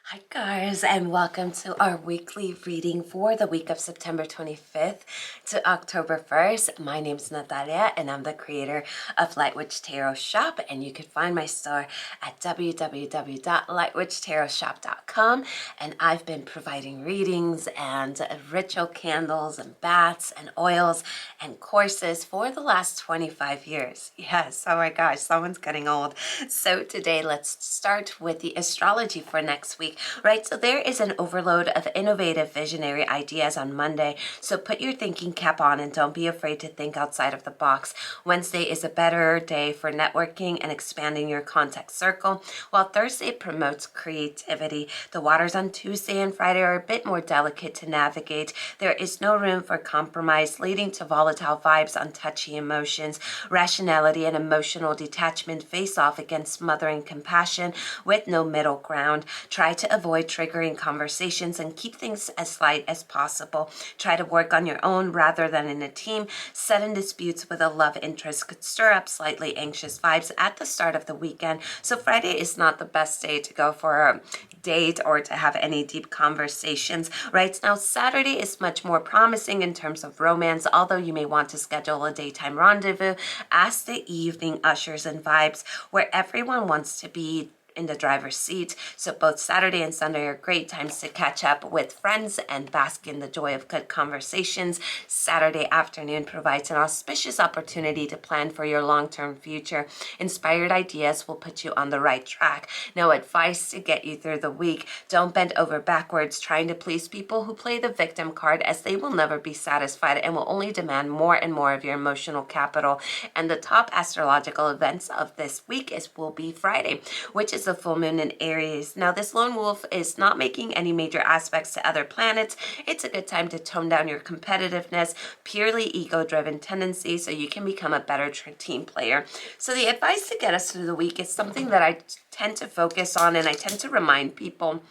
Hi guys, and welcome to our weekly reading for the week of September 25th to October 1st. My name is Natalia and I'm the creator of Lightwitch Tarot Shop, and you can find my store at www.lightwitchtarotshop.com. And I've been providing readings and ritual candles and baths and oils and courses for the last 25 years. Yes, oh my gosh, someone's getting old. So today let's start with the astrology for next week. Right, so there is an overload of innovative visionary ideas on Monday, so put your thinking cap on and don't be afraid to think outside of the box. Wednesday is a better day for networking and expanding your contact circle, while Thursday promotes creativity. The waters on Tuesday and Friday are a bit more delicate to navigate. There is no room for compromise, leading to volatile vibes on touchy emotions. Rationality and emotional detachment face off against smothering compassion with no middle ground. Try to avoid triggering conversations and keep things as light as possible. Try to work on your own rather than in a team. Sudden disputes with a love interest could stir up slightly anxious vibes at the start of the weekend. So Friday is not the best day to go for a date or to have any deep conversations. Right now, Saturday is much more promising in terms of romance, although you may want to schedule a daytime rendezvous as the evening ushers in vibes where everyone wants to be in the driver's seat. So both Saturday and Sunday are great times to catch up with friends and bask in the joy of good conversations. Saturday afternoon provides an auspicious opportunity to plan for your long-term future. Inspired ideas will put you on the right track. Now, advice to get you through the week: don't bend over backwards trying to please people who play the victim card, as they will never be satisfied and will only demand more and more of your emotional capital. And the top astrological events of this week will be Friday, which is a full moon in Aries. Now, this lone wolf is not making any major aspects to other planets. It's a good time to tone down your competitiveness, purely ego-driven tendency, so you can become a better team player. So the advice to get us through the week is something that I tend to focus on and I tend to remind people,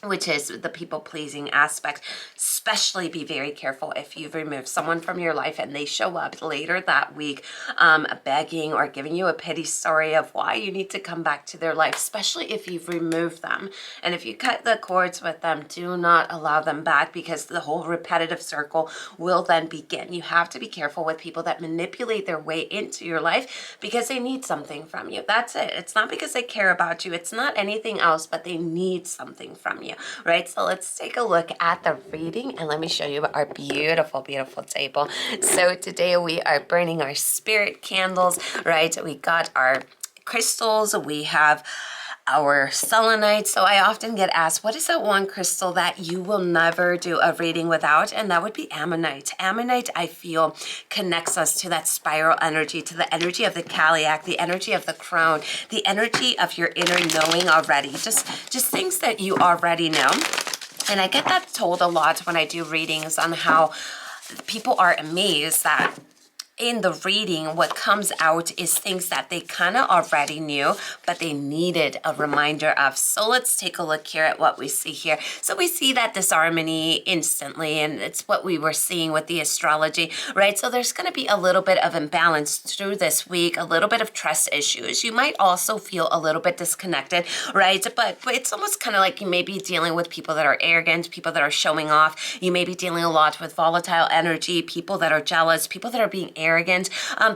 which is the people-pleasing aspect. Especially be very careful if you've removed someone from your life and they show up later that week begging or giving you a pity story of why you need to come back to their life, especially if you've removed them. And if you cut the cords with them, do not allow them back, because the whole repetitive circle will then begin. You have to be careful with people that manipulate their way into your life because they need something from you. That's it. It's not because they care about you. It's not anything else, but they need something from you, right? So let's take a look at the reading and let me show you our beautiful, beautiful table. So today we are burning our spirit candles, right? We got our crystals. We have our selenite. So I often get asked, what is that one crystal that you will never do a reading without? And that would be ammonite. Ammonite, I feel, connects us to that spiral energy, to the energy of the Caliac, the energy of the crown, the energy of your inner knowing already. Just things that you already know. And I get that told a lot when I do readings on how people are amazed that in the reading, what comes out is things that they kind of already knew, but they needed a reminder of. So let's take a look here at what we see here. So we see that disharmony instantly, and it's what we were seeing with the astrology, right? So there's going to be a little bit of imbalance through this week, a little bit of trust issues. You might also feel a little bit disconnected, right? But it's almost kind of like you may be dealing with people that are arrogant, people that are showing off. You may be dealing a lot with volatile energy, people that are jealous, people that are being arrogant,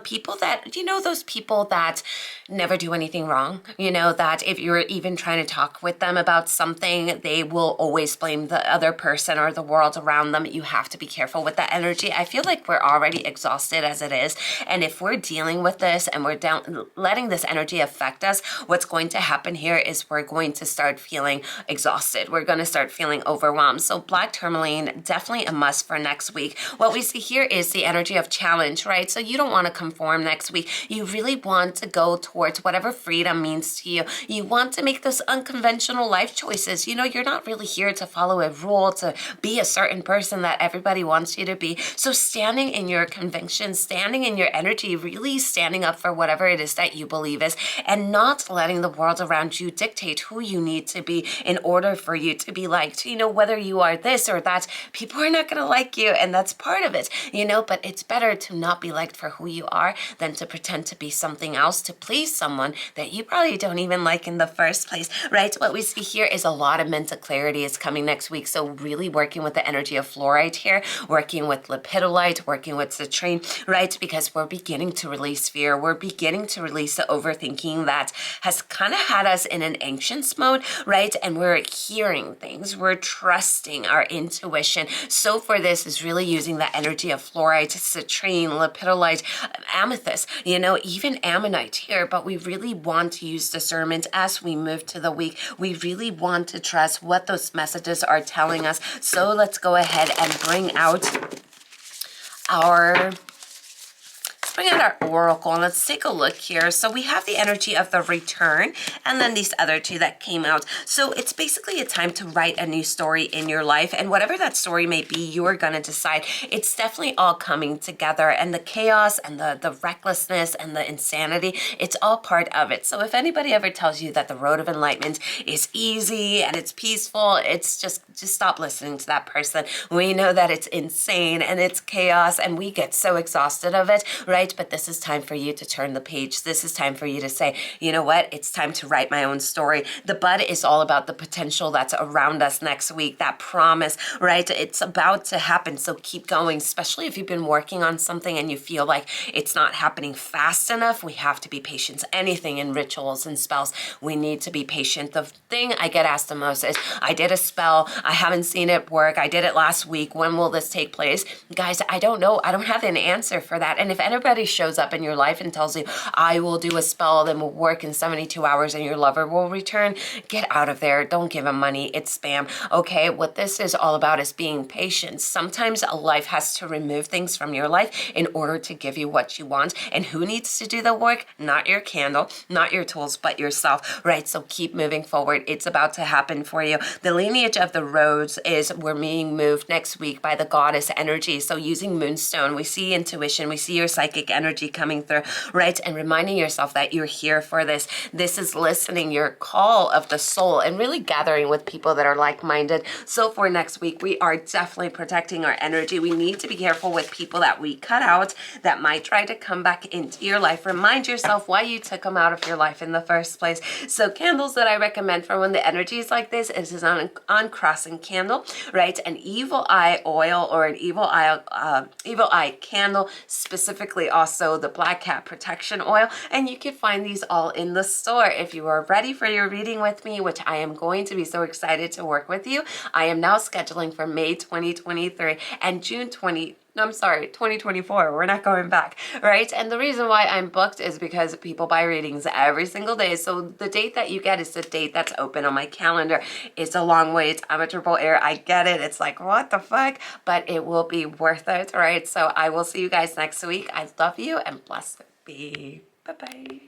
people that, those people that never do anything wrong, that if you're even trying to talk with them about something, they will always blame the other person or the world around them. You have to be careful with that energy. I feel like we're already exhausted as it is. And if we're dealing with this and we're letting this energy affect us, what's going to happen here is we're going to start feeling exhausted. We're going to start feeling overwhelmed. So black tourmaline, definitely a must for next week. What we see here is the energy of challenge, right? So you don't want to conform next week. You really want to go towards whatever freedom means to you. You want to make those unconventional life choices. You're not really here to follow a rule, to be a certain person that everybody wants you to be. So standing in your convictions, standing in your energy, really standing up for whatever it is that you believe is, and not letting the world around you dictate who you need to be in order for you to be liked. Whether you are this or that, people are not going to like you, and that's part of it, but it's better to not be liked for who you are than to pretend to be something else to please someone that you probably don't even like in the first place, right? What we see here is a lot of mental clarity is coming next week. So really working with the energy of fluorite here, working with lepidolite, working with citrine, right? Because we're beginning to release fear. We're beginning to release the overthinking that has kind of had us in an anxious mode, right? And we're hearing things. We're trusting our intuition. So for this is really using the energy of fluorite, citrine, lepidolite, amethyst, you know, even ammonite here. But we really want to use discernment as we move to the week. We really want to trust what those messages are telling us. So let's go ahead and bring out our oracle and let's take a look here. So we have the energy of the return and then these other two that came out. So it's basically a time to write a new story in your life, and whatever that story may be, you're going to decide. It's definitely all coming together, and the chaos and the recklessness and the insanity, it's all part of it. So if anybody ever tells you that the road of enlightenment is easy and it's peaceful, it's just stop listening to that person. We know that it's insane and it's chaos and we get so exhausted of it, right? But this is time for you to turn the page. This is time for you to say, you know what? It's time to write my own story. The bud is all about the potential that's around us next week, that promise, right? It's about to happen. So keep going, especially if you've been working on something and you feel like it's not happening fast enough. We have to be patient. Anything in rituals and spells, we need to be patient. The thing I get asked the most is, I did a spell. I haven't seen it work. I did it last week. When will this take place? Guys, I don't know. I don't have an answer for that. And if anybody shows up in your life and tells you, I will do a spell that will work in 72 hours and your lover will return, get out of there. Don't give him money. It's spam. Okay, what this is all about is being patient. Sometimes a life has to remove things from your life in order to give you what you want. And who needs to do the work? Not your candle, not your tools, but yourself, right? So keep moving forward. It's about to happen for you. The lineage of the rose is we're being moved next week by the goddess energy. So using moonstone, we see intuition, we see your psychic energy coming through, right? And reminding yourself that you're here for this. This is listening, your call of the soul, and really gathering with people that are like-minded. So for next week, we are definitely protecting our energy. We need to be careful with people that we cut out that might try to come back into your life. Remind yourself why you took them out of your life in the first place. So candles that I recommend for when the energy is like this is an uncrossing candle, right? An evil eye oil or an evil eye candle, specifically also the black cat protection oil. And you can find these all in the store. If you are ready for your reading with me, which I am going to be so excited to work with you, I am now scheduling for May 2023 and June 2024. We're not going back, right? And the reason why I'm booked is because people buy readings every single day. So the date that you get is the date that's open on my calendar. It's a long wait. I'm a triple air. I get it. It's like, what the fuck? But it will be worth it, right? So I will see you guys next week. I love you and blessed be. Bye-bye.